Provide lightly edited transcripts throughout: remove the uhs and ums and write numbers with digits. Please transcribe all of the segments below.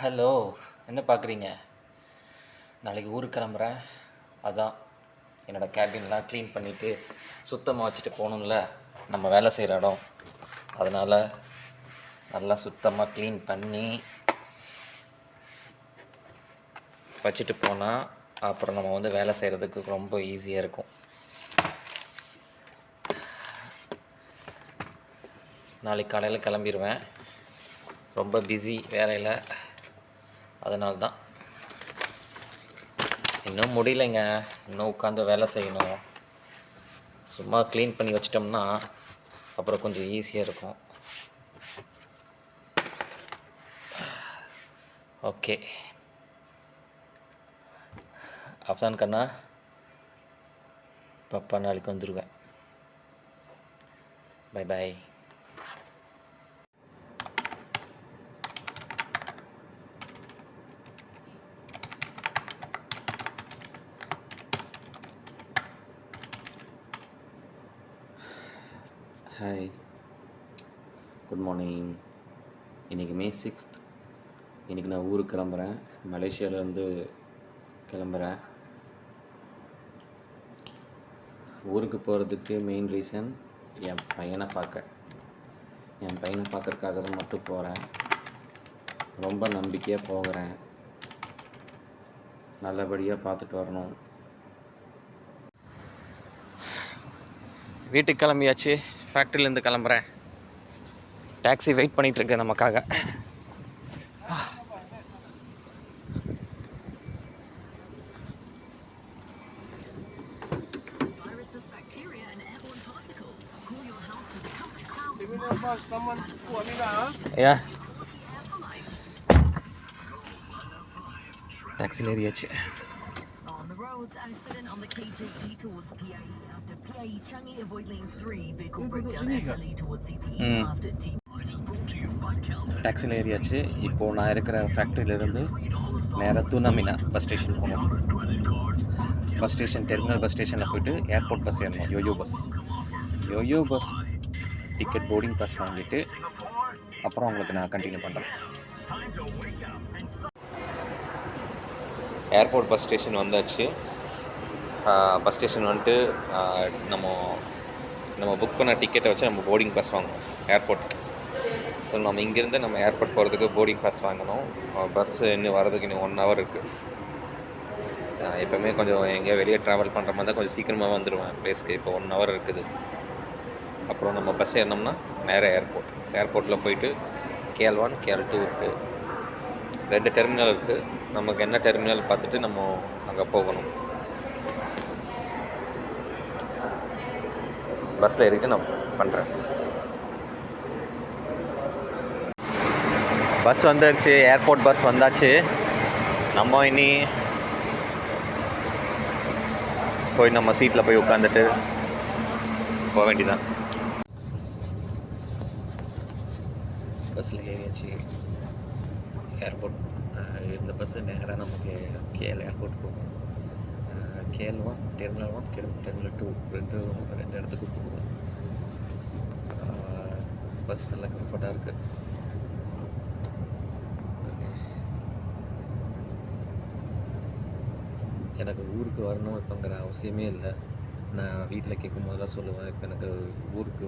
Hello, என்ன பார்க்குறீங்க? நாளைக்கு ஊருக்கு கிளம்புறேன். அதான் என்னோடய கேபின்லாம் க்ளீன் பண்ணிவிட்டு சுத்தமாக வச்சுட்டு போகணும்ல, நம்ம வேலை செய்கிற இடம். அதனால் நல்லா சுத்தமாக க்ளீன் பண்ணி வச்சுட்டு போனால் அப்புறம் நம்ம வந்து வேலை செய்கிறதுக்கு ரொம்ப ஈஸியாக இருக்கும். நாளைக்கு காலையில் கிளம்பிடுவேன். ரொம்ப பிஸி வேலையில், அதனால தான் இன்னும் முடியலைங்க. இன்னும் உட்காந்து வேலை செய்யணும். சும்மா க்ளீன் பண்ணி வச்சிட்டோம்னா அப்புறம் கொஞ்சம் ஈஸியாக இருக்கும். ஓகே அஃப்சான் கண்ணா, பாப்பா நாளைக்கு வந்துடுவேன். Bye bye. Hi, good morning. இன்றைக்கி May 6th. இன்றைக்கி நான் ஊருக்கு கிளம்புறேன். மலேசியாவிலேருந்து கிளம்புறேன். ஊருக்கு போகிறதுக்கு மெயின் ரீசன் என் பையனை பார்க்கறதுக்காக தான் மட்டும் போகிறேன். ரொம்ப நம்பிக்கையாக போகிறேன். நல்லபடியாக பார்த்துட்டு வரணும். வீட்டுக்கு கிளம்பியாச்சு. ஃபேக்ட்ரியிலேருந்து கிளம்புறேன். டாக்ஸி வெயிட் பண்ணிகிட்ருக்கு நமக்காக. டாக்ஸியில் ஏறியாச்சு. டாக்ஸியில் ஏறியாச்சு. இப்போது நான் இருக்கிற ஃபேக்ட்ரியிலேருந்து நேராக தூனாமினா பஸ் ஸ்டேஷன் போகணும். பஸ் ஸ்டேஷன், டெர்மினல் பஸ் ஸ்டேஷனில் போய்ட்டு ஏர்போர்ட் பஸ் ஏறணும். யோயோ பஸ் டிக்கெட் போர்டிங் பாஸ் வாங்கிட்டு அப்புறம் உங்களுக்கு நான் கண்டினியூ பண்ணுறேன். ஏர்போர்ட் பஸ் ஸ்டேஷன் வந்தாச்சு. பஸ் ஸ்டேஷன் வந்துட்டு நம்ம புக் பண்ண டிக்கெட்டை வச்சு நம்ம போர்டிங் பாஸ் வாங்கணும் ஏர்போர்ட்டுக்கு. ஸோ நம்ம இங்கேருந்து நம்ம ஏர்போர்ட் போகிறதுக்கு போர்டிங் பாஸ் வாங்கணும். பஸ்ஸு இன்னும் வரதுக்கு இன்னும் 1 hour இருக்குது. எப்போவுமே கொஞ்சம் எங்கேயா வெளியே ட்ராவல் பண்ணுற மாதிரி தான் கொஞ்சம் சீக்கிரமாக வந்துடுவேன் ப்ளேஸ்க்கு. இப்போ 1 hour இருக்குது. அப்புறம் நம்ம பஸ் ஏறினோம்னா நேராக ஏர்போர்ட்டில் போயிட்டு KL1 KL2 இருக்குது. 2 டெர்மினல் இருக்குது. நமக்கு என்ன டெர்மினல் பார்த்துட்டு நம்ம அங்கே போகணும். பஸ்ஸில் ஏறிட்டு நான் பண்ணுறேன். பஸ் வந்துடுச்சு. ஏர்போர்ட் பஸ் வந்தாச்சு. நம்ம இனி போய் நம்ம சீட்டில் போய் உட்காந்துட்டு போக வேண்டியதான். பஸ்ஸில் ஏறியாச்சு. ஏர்போர்ட் இந்த பஸ்ஸு நேராக நமக்கு KL ஏர்போர்ட் போகும். KL1 டெர்மினல் 1 டெர்மினல் 2 ரெண்டு இடத்துக்கு போகும். பஸ் நல்லா கம்ஃபர்ட்டாக இருக்குது. எனக்கு ஊருக்கு வரணும் இப்போங்கிற அவசியமே இல்லை. நான் வீட்டில் கேட்கும் போதெல்லாம் சொல்லுவேன், இப்போ எனக்கு ஊருக்கு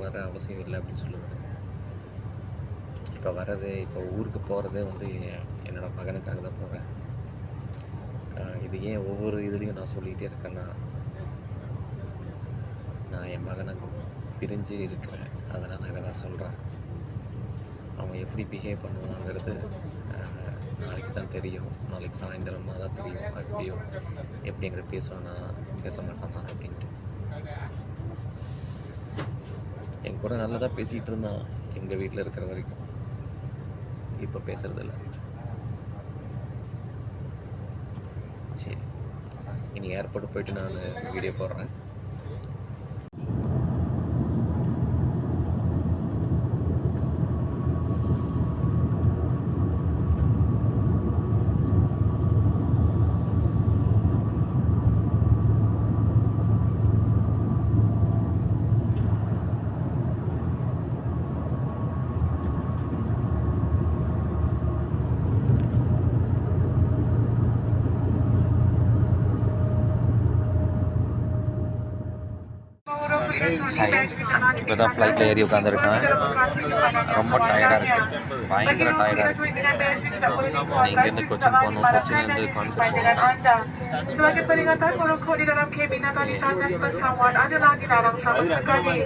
வர அவசியம் இல்லை அப்படின்னு சொல்லுவேன். இப்போ ஊருக்கு போகிறதே வந்து என்னோடய மகனுக்காக தான் போகிறேன். இது ஏன் ஒவ்வொரு இதுலேயும் நான் சொல்லிகிட்டே இருக்கேன்னா, நான் என் மகனை பிரிஞ்சு இருக்கிறேன். அதனால் நான் இதெல்லாம் சொல்கிறேன். அவன் எப்படி பிஹேவ் பண்ணுவாங்கிறது நாளைக்கு தான் தெரியும். நாளைக்கு சாயந்தரமாக தான் தெரியும். எப்படி எங்கிட்ட பேசுவானா பேச மாட்டானா அப்படின்ட்டு. என் கூட நல்லதாக பேசிகிட்டு இருந்தான் எங்கள் வீட்டில் இருக்கிற வரைக்கும். இப்போ பேசுகிறதில்ல. சரி, இனி ஏர்போர்ட் போய்ட்டு நான் வீடியோ போடுறேன். ஹாய், இப்போ தான் ஃப்ளைட்டில் ஏறி உட்காந்துருக்கேன். ரொம்ப டயர்டாக இருக்குது, பயங்கர டயர்டாக இருக்குது. இங்கேருந்து கொச்சின் போகணும், கொச்சின்லேருந்து கோயம்புத்தூர் போகணும்.